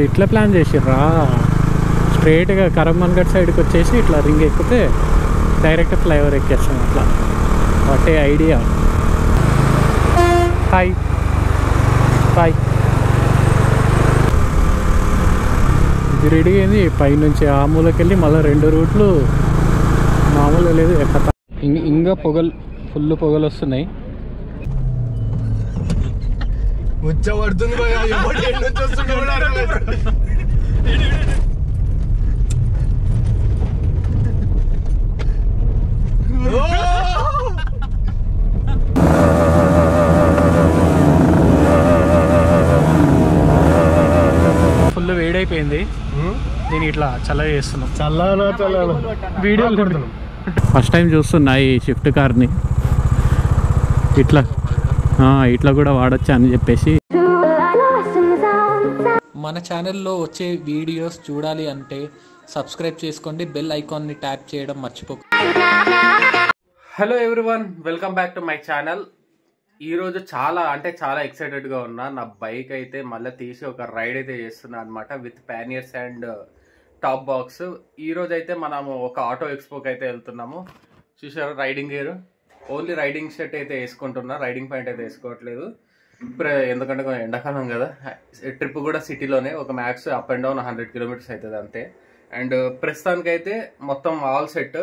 ఇట్లా ప్లాన్ చేసిర్రా స్ట్రైట్గా కరమ్మన్గఢ్ సైడ్కి వచ్చేసి ఇట్లా రింగ్ ఎక్కితే డైరెక్ట్ ఫ్లైఓవర్ ఎక్కేస్తాం అట్లా. What a idea. Hi boy. ఇది రెడీ అయింది. పైనుంచి ఆ మూలకెళ్ళి మళ్ళీ 2 రూట్లు మామూలుగా లేదు ఎక్కడ. ఇంకా ఫుల్ పొగలు వస్తున్నాయి. పడుతుంది ఫుల్ వేడైపోయింది. నేను ఇట్లా చల్ల చేస్తున్నాం. చల్లానా వీడియోలు కొడుతున్నాం. ఫస్ట్ టైం చూస్తున్నా ఈ షిఫ్ట్ కార్ని. ఇట్లా కూడా వాడచ్చు అని చెప్పేసి. మన ఛానల్లో వచ్చే వీడియోస్ చూడాలి అంటే సబ్స్క్రైబ్ చేసుకోండి, బెల్ ఐకాన్ని ట్యాప్ చేయడం మర్చిపోకండి. Hello everyone, welcome back to my channel. ఈరోజు చాలా ఎక్సైటెడ్గా ఉన్నా. నా బైక్ అయితే మళ్ళీ తీసి ఒక రైడ్ అయితే చేస్తున్నా అనమాట with panniers and top box. ఈరోజు అయితే మనము ఒక ఆటో ఎక్స్పోకి అయితే వెళ్తున్నాము. చూసారు riding gear, only riding shirt అయితే వేసుకుంటున్నా, రైడింగ్ ప్యాంట్ అయితే వేసుకోవట్లేదు. ఎందుకంటే కొంచెం ఎండాకాలం కదా. ట్రిప్ కూడా సిటీలోనే, ఒక max up and down 100 kilometres అవుతుంది అంతే. అండ్ ప్రస్తుతానికైతే మొత్తం ఆల్ సెట్.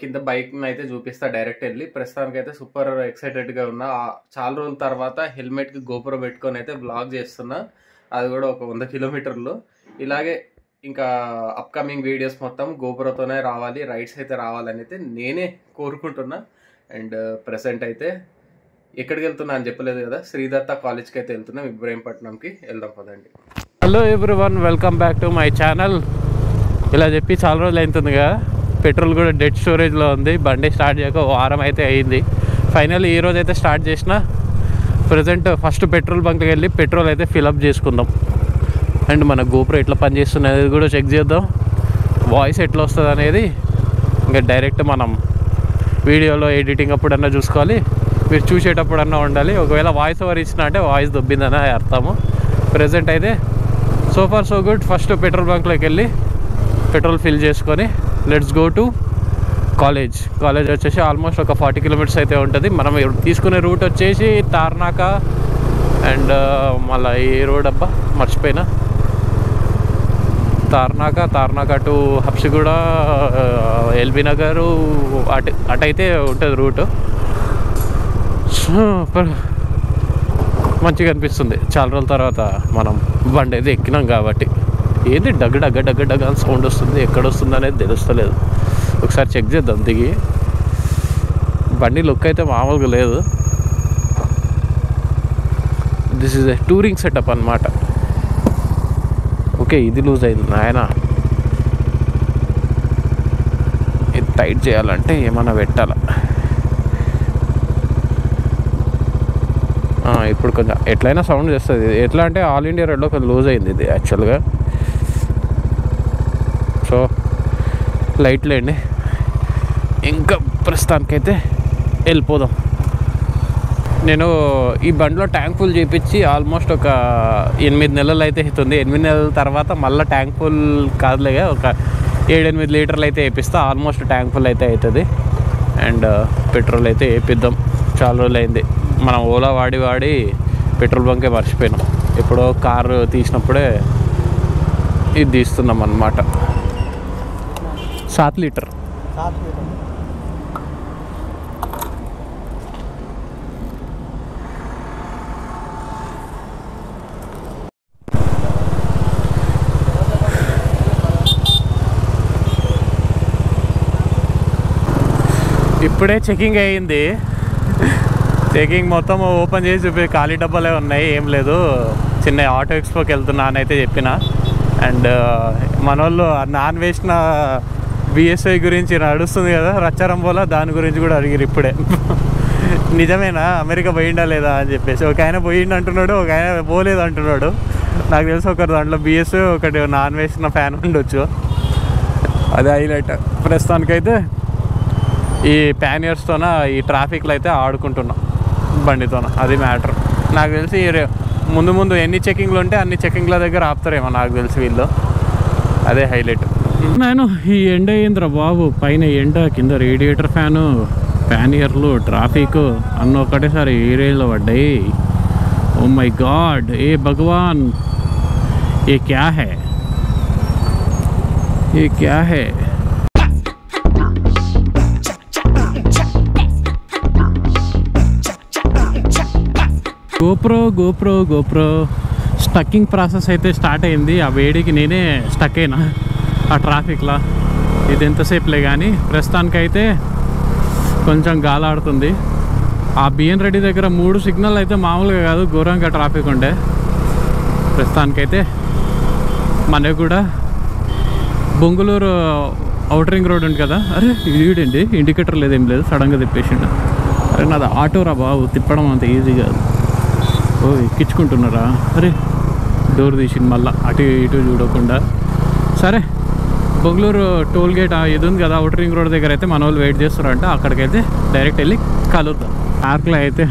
కింద బైక్ని అయితే చూపిస్తా డైరెక్ట్ వెళ్ళి. ప్రస్తుతానికైతే సూపర్ ఎక్సైటెడ్గా ఉన్నా. చాలా రోజుల తర్వాత హెల్మెట్కి గోపురో పెట్టుకొని అయితే బ్లాగ్ చేస్తున్నా, అది కూడా ఒక 100 కిలోమీటర్లు. ఇలాగే ఇంకా అప్కమింగ్ వీడియోస్ మొత్తం గోపురతోనే రావాలి, రైడ్స్ అయితే రావాలని అయితే నేనే కోరుకుంటున్నా. అండ్ ప్రెసెంట్ అయితే ఎక్కడికి వెళ్తున్నా అని చెప్పలేదు కదా, శ్రీదత్త కాలేజ్కి అయితే వెళ్తున్నాం, ఇబ్రహీంపట్నంకి వెళ్దాం పదండి. Hello everyone, welcome back to my channel. ఇలా చెప్పి చాలా రోజులు అవుతుంది కదా. పెట్రోల్ కూడా డెడ్ స్టోరేజ్లో ఉంది. బండి స్టార్ట్ చేయక వారం అయితే అయింది. ఫైనల్లీ ఈరోజు అయితే స్టార్ట్ చేసిన. ప్రజెంట్ ఫస్ట్ పెట్రోల్ బంక్కి వెళ్ళి పెట్రోల్ అయితే ఫిల్అప్ చేసుకుందాం. అండ్ మన గోప్రో ఎట్లా పనిచేస్తున్నది కూడా చెక్ చేద్దాం. వాయిస్ ఎట్లా వస్తుంది అనేది ఇంకా డైరెక్ట్ మనం వీడియోలో ఎడిటింగ్ అప్పుడన్నా చూసుకోవాలి, మీరు చూసేటప్పుడన్నా ఉండాలి. ఒకవేళ వాయిస్ ఓవర్ ఇచ్చినా అంటే వాయిస్ దొబ్బిందని అర్థము. ప్రజెంట్ అయితే so far so good. First petrol బంక్లోకి వెళ్ళి పెట్రోల్ ఫిల్ చేసుకొని లెట్స్ గో టు కాలేజ్ వచ్చేసి ఆల్మోస్ట్ ఒక 40 కిలోమీటర్స్ అయితే ఉంటుంది. మనం తీసుకునే రూట్ వచ్చేసి తార్నాక అండ్ మళ్ళీ ఈ రోడ్ అబ్బా మర్చిపోయినా, తార్నాక టు హబ్సిగూడ, ఎల్బీ నగర్ అటైతే ఉంటుంది రూటు. మంచిగా అనిపిస్తుంది. చాలా రోజుల తర్వాత మనం బండి అయితే ఎక్కినాం కాబట్టి. ఏది డగ్గ సౌండ్ వస్తుంది, ఎక్కడ వస్తుంది అనేది తెలుస్తలేదు. ఒకసారి చెక్ చేద్దాం దిగి. బండి లుక్ అయితే మామూలుగా లేదు. This is a touring setup అన్నమాట. ఓకే, ఇది లూజ్ అయింది నాయన. ఇది టైట్ చేయాలంటే ఏమన్నా పెట్టాలా. ఇప్పుడు కొంచెం ఎట్లయినా సౌండ్ చేస్తుంది. ఎట్లా అంటే ఆల్ ఇండియా రోడ్లో కొంచెం లూజ్ అయింది ఇది యాక్చువల్గా. సో లైట్లేండి, ఇంకా ప్రస్తుతానికైతే వెళ్ళిపోదాం. నేను ఈ బండిలో ట్యాంక్ ఫుల్ చేయించి ఆల్మోస్ట్ ఒక 8 నెలలు అయితే అవుతుంది. 8 నెలల తర్వాత మళ్ళీ ట్యాంక్ ఫుల్ కాదులేగా ఒక 7-8 లీటర్లు అయితే వేపిస్తా. ఆల్మోస్ట్ ట్యాంక్ ఫుల్ అయితే అవుతుంది. అండ్ పెట్రోల్ అయితే వేపిద్దాం. చాలా రోజులు అయింది. మనం ఓలా వాడి పెట్రోల్ బంకే మర్చిపోయినాం. ఎప్పుడో కారు తీసినప్పుడే ఇది తీస్తున్నాం అన్నమాట. 7 లీటర్. ఇప్పుడే చెకింగ్ అయ్యింది. చెకింగ్ మొత్తం ఓపెన్ చేసి చూపి ఖాళీ డబ్బాలే ఉన్నాయి, ఏం లేదు. చిన్న ఆటో ఎక్స్పోకి వెళ్తున్నా అని అయితే చెప్పిన. అండ్ మన వాళ్ళు నాన్ వేసిన బిఎస్ఐ గురించి నడుస్తుంది కదా రచ్చారంబోలా, దాని గురించి కూడా అడిగారు ఇప్పుడే. నిజమేనా, అమెరికా పోయిండా లేదా అని చెప్పేసి. ఒక ఆయన పోయిండు అంటున్నాడు, ఒక ఆయన పోలేదు అంటున్నాడు. నాకు తెలిసి ఒకరు దాంట్లో బిఎస్ఐ, ఒకటి నాన్ వేసిన ఫ్యాన్ ఉండొచ్చు. అది హైలైట్. ప్రస్తుతానికైతే ఈ ప్యానియర్స్తోన ఈ ట్రాఫిక్లో అయితే ఆడుకుంటున్నాం బండితోన, అది మ్యాటర్. నాకు తెలిసి ముందు ముందు ఎన్ని చెకింగ్లు ఉంటే అన్ని చెకింగ్ల దగ్గర ఆపుతారేమో నాకు తెలిసి వీళ్ళు. అదే హైలైట్. నేను ఈ ఎండ అయ్యిందిరా బాబు, పైన ఎండ, కింద రేడియేటర్ ఫ్యాను, ప్యానియర్లు, ట్రాఫిక్ అన్నీ ఒక్కటేసారి ఏ రేంజ్లో పడ్డాయి. ఓ మై గాడ్, ఏ భగవాన్, ఏ క్యా హై, ఏ క్యా హై. గోప్రో స్టక్కింగ్ ప్రాసెస్ అయితే స్టార్ట్ అయింది. ఆ వేడికి నేనే స్టక్ అయినా ఆ ట్రాఫిక్లో. ఇది ఎంతసేపులే కానీ ప్రస్తుతానికైతే కొంచెం గాలాడుతుంది. ఆ బిఎన్ రెడ్డి దగ్గర 3 సిగ్నల్ అయితే మామూలుగా కాదు, ఘోరంగా ట్రాఫిక్ ఉండే. ప్రస్తుతానికైతే మనకు కూడా బొంగుళూరు అవుటర్ రింగ్ రోడ్ ఉంది కదా, అరే ఇదేంటి ఇండికేటర్ లేదేం లేదు, సడన్గా తిప్పేసిండు. అరే నాది ఆటోరా బాబు, తిప్పడం అంత ఈజీ కాదు. ఓ ఎక్కించుకుంటున్నారా, అరే డోర్ తీసింది మళ్ళీ అటు ఇటు చూడకుండా. సరే బొంగుళూరు టోల్ గేట్ ఇది ఉంది కదా అవుటర్ రింగ్ రోడ్ దగ్గర అయితే మన వాళ్ళు వెయిట్ చేస్తారంట. అక్కడికైతే డైరెక్ట్ వెళ్ళి కలుద్దాం. పార్క్లో అయితే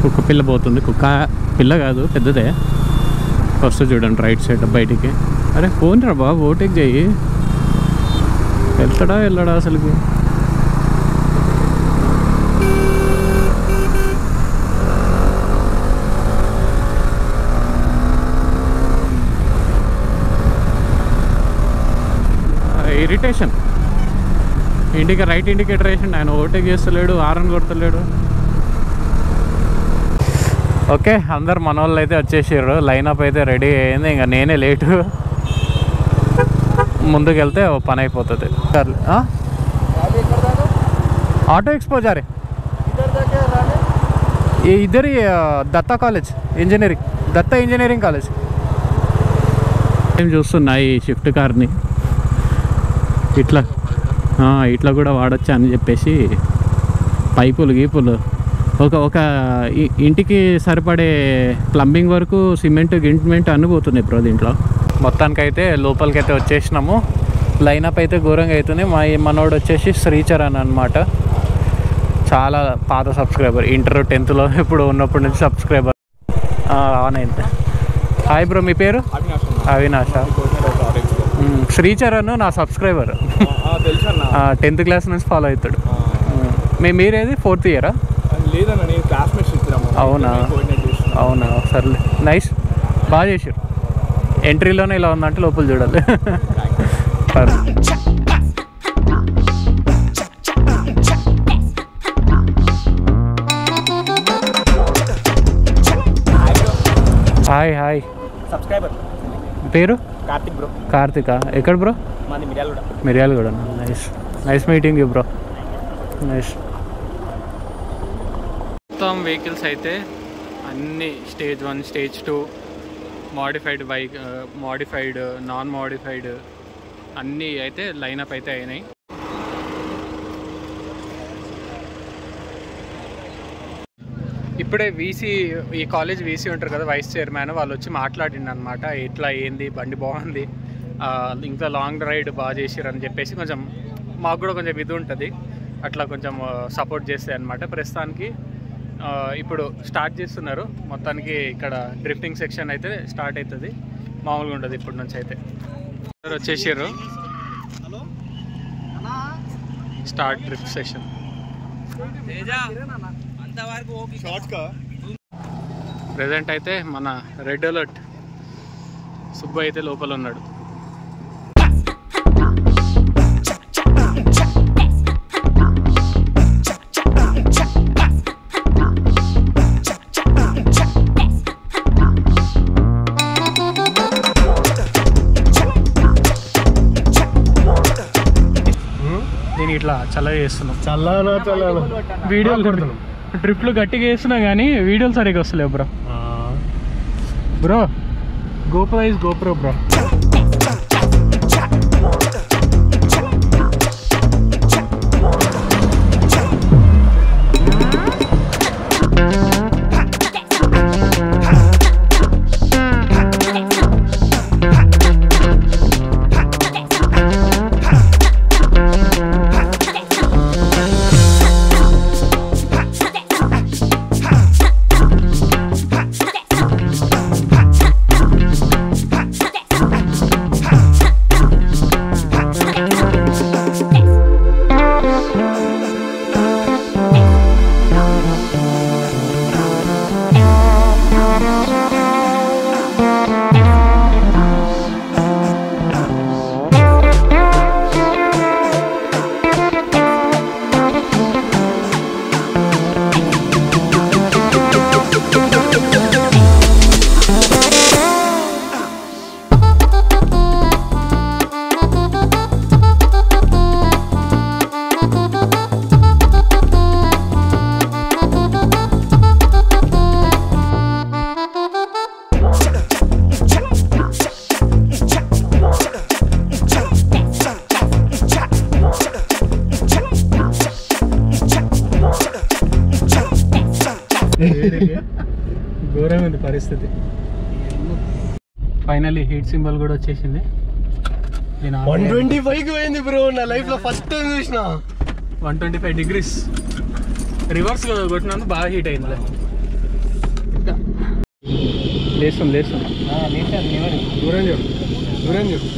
కుక్క పిల్ల పోతుంది. కుక్క పిల్ల కాదు, పెద్దదే. ఫస్ట్ చూడండి రైట్ సైడ్ బయటికి. అరే ఫోన్ రా బాబు, ఓటేక్ చెయ్యి. వెళ్ళడా అసలుకి. ఇరిటేషన్. రైట్ ఇండికేటర్ వేసిండు ఆయన, ఓవర్టేక్ చేస్తలేడు, హారన్ కొడతలేడు. ఓకే, అందరు మన వాళ్ళు అయితే వచ్చేసారు. లైనప్ అయితే రెడీ అయింది. ఇంకా నేనే లేటు. ముందుకు వెళ్తే ఓ పని అయిపోతుంది. ఆటో ఎక్స్పో జారే ఇద్దరి Datta college engineering, Datta engineering college. ఏం చూస్తున్నా ఈ షిఫ్ట్ కార్ని, ఇట్లా కూడా వాడచ్చా అని చెప్పేసి పైపులు గీపులు ఒక ఇంటికి సరిపడే ప్లంబింగ్ వరకు సిమెంట్ గింట్మెంట్ అన్నీ పోతున్నాయి ఇప్పుడు దీంట్లో. మొత్తానికైతే లోపలికైతే వచ్చేసినాము. లైనప్ అయితే ఘోరంగా అవుతుంది. మనోడు వచ్చేసి శ్రీచరణ్ అనమాట, చాలా పాత సబ్స్క్రైబర్, ఇంటర్ 10th ఇప్పుడు ఉన్నప్పటి నుంచి సబ్స్క్రైబర్. ఆన్ అయింది. హాయ్ బ్రో, మీ పేరు? అవినాష. శ్రీచరణ్ నా సబ్స్క్రైబర్, 10th క్లాస్ నుంచి ఫాలో అవుతాడు. మీరేది 4th ఇయరా? అవునా, సర్లే, నైస్, బాగా చేశారు. ఎంట్రీలోనే ఇలా ఉందంటే లోపల చూడాలి. హాయ్. సబ్స్క్రైబర్ పేరు? కార్తిక్ బ్రో. కార్తికా, ఎక్కడ బ్రో? మాది Miryalaguda. Nice meeting you bro. Nice. మొత్తం వెహికల్స్ అయితే అన్నీ stage 1, stage 2, modified bike, modified, non modified అన్నీ అయితే లైనప్ అయితే అయినాయి. ఇప్పుడే వీసీ, ఈ కాలేజ్ వీసీ ఉంటారు కదా, వైస్ చైర్మన్, వాళ్ళు వచ్చి మాట్లాడిండు అనమాట. ఇట్లా ఏంది, బండి బాగుంది, ఇంకా లాంగ్ రైడ్ బాగా చేసిర్రు అని చెప్పేసి కొంచెం మాకు కూడా కొంచెం ఇది ఉంటుంది, అట్లా కొంచెం సపోర్ట్ చేస్తాయి అనమాట. ప్రస్తుతానికి ఇప్పుడు స్టార్ట్ చేస్తున్నారు. మొత్తానికి ఇక్కడ డ్రిఫ్టింగ్ సెక్షన్ అయితే స్టార్ట్ అవుతుంది, మామూలుగా ఉంటుంది ఇప్పటి నుంచి అయితే. వచ్చేసారు, స్టార్ట్ డ్రిఫ్ట్ సెక్షన్. ప్రెజెంట్ అయితే మన రెడ్ అలర్ట్ సుబ్బు అయితే లోపల ఉన్నాడు. నేను ఇట్లా చల్లగా చేస్తున్నాం. చల్లనా వీడియోలు ట్రిప్లు గట్టిగా వేస్తున్నా కానీ వీడియోలు సరిగ్గా వస్తలేవు bro. GoPro is GoPro bro. ఘోరంగా ఉంది పరిస్థితి. ఫైనల్లీ హీట్ సింబల్ కూడా వచ్చేసింది. 125 పోయింది బ్రో, నా లైఫ్ లో ఫస్ట్ టైం చూసిన. 125 degrees రివర్స్ కొట్టినందుకు బాగా హీట్ అయింది. లేస్తుంది దూరం చెప్పు.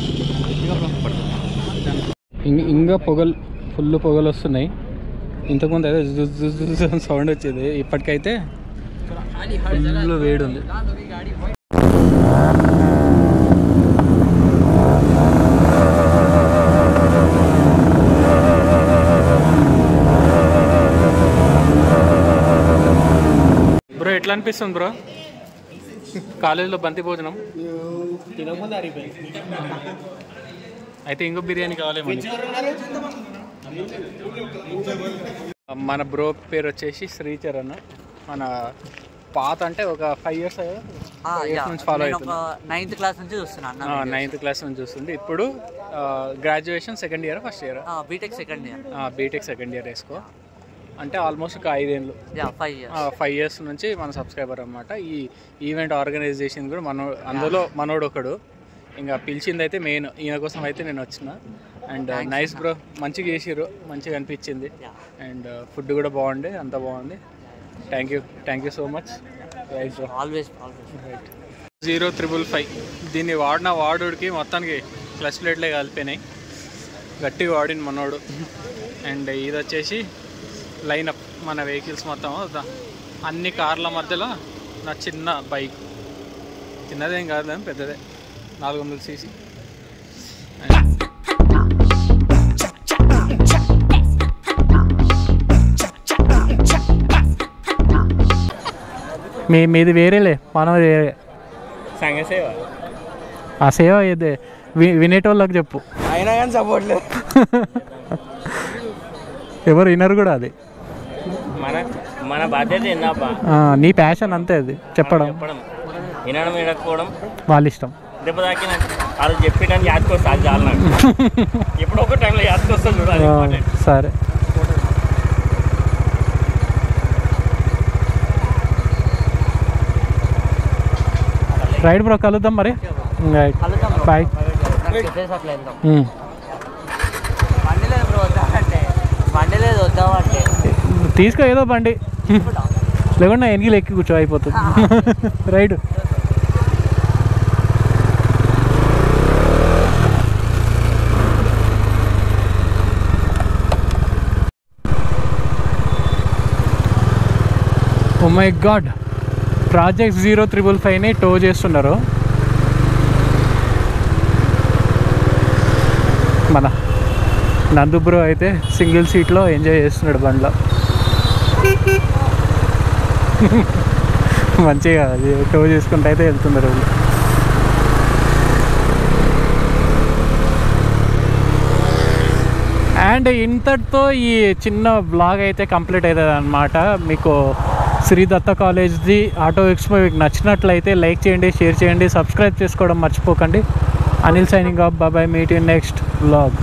ఇంకా పొగలు ఫుల్ పొగలు వస్తున్నాయి. ఇంతకుముందు అయితే సౌండ్ వచ్చేది, ఇప్పటికైతే ఫుల్ వేడి ఉంది. బ్రో ఎట్లా అనిపిస్తుంది బ్రో కాలేజీలో బంతి భోజనం? అయితే ఇంకో బిర్యానీ కావాలి. మన బ్రో పేరు వచ్చేసి శ్రీచరణ్. మన పాత అంటే ఒక 5 years నుంచి ఫాలో అవుతుంది. 9th క్లాస్ నుంచి చూస్తున్నాను. 9th క్లాస్ నుంచి చూస్తుంది. ఇప్పుడు graduation second year first year? BTech second year. BTech second year వేసుకో. అంటే ఆల్మోస్ట్ ఒక 5 ఏళ్ళు, 5 years నుంచి మన సబ్స్క్రైబర్ అనమాట. ఈ ఈవెంట్ ఆర్గనైజేషన్ కూడా అందులో మనోడు ఒకడు. ఇంకా పిలిచింది అయితే మెయిన్ ఈయన కోసం అయితే నేను వచ్చిన. అండ్ నైస్ బ్రో, మంచిగా చేసిర్రు, మంచిగా అనిపించింది. అండ్ ఫుడ్ కూడా బాగుంది, అంతా బాగుంది. Thank you so much. Right bro, always right. 055 దీన్ని వాడుడికి మొత్తానికి క్లచ్ ప్లేట్లే కలిపినాయి, గట్టిగా వాడిన మనోడు. అండ్ ఇది వచ్చేసి లైనప్ మన వెహికల్స్ మొత్తం అన్ని కార్ల మధ్యలో నా చిన్న బైక్, చిన్నదేం కాదు పెద్దదే, 400cc. మీది వేరేలే, మనం వేరే. సంగసేవ ఆ సేవ ఏదే వినేటోళ్ళకి చెప్పు. అయినా కానీ సపోర్ట్ లేదు. ఎవరు వినరు కూడా అది. మన బాధ్యత ఏందబ్బా, నీ ప్యాషన్ అంతే అది చెప్పడం, వినడం వినకపోవడం వాళ్ళ ఇష్టం. దెబ్బ తాకిన అది చెప్పడానికి యాదకొస్తా, అది చాలు నాకు. ఎప్పుడో ఒక టైంలో యాదకొస్తా చూడాలి. సరే రైట్ బ్రో, కలుద్దాం మరి. Right, bye. తీసుకో ఏదో బండి, లేకుండా ఎనిగిలు ఎక్కి కూర్చో అయిపోతుంది. Right. Oh my god, project 055ని టో చేస్తున్నారు. మన నందు బ్రో అయితే సింగిల్ సీట్లో ఎంజాయ్ చేస్తున్నాడు బండ్లో. మంచిగా అది టో చేసుకుంటూ అయితే వెళ్తున్నారు. అండ్ ఇంతటితో ఈ చిన్న బ్లాగ్ అయితే కంప్లీట్ అవుతుంది అనమాట. మీకు శ్రీ దత్త కాలేజ్ది ఆటో ఎక్స్పో మీకు నచ్చినట్లయితే లైక్ చేయండి, షేర్ చేయండి, సబ్స్క్రైబ్ చేసుకోవడం మర్చిపోకండి. Anil signing off, bye, meet in next blog.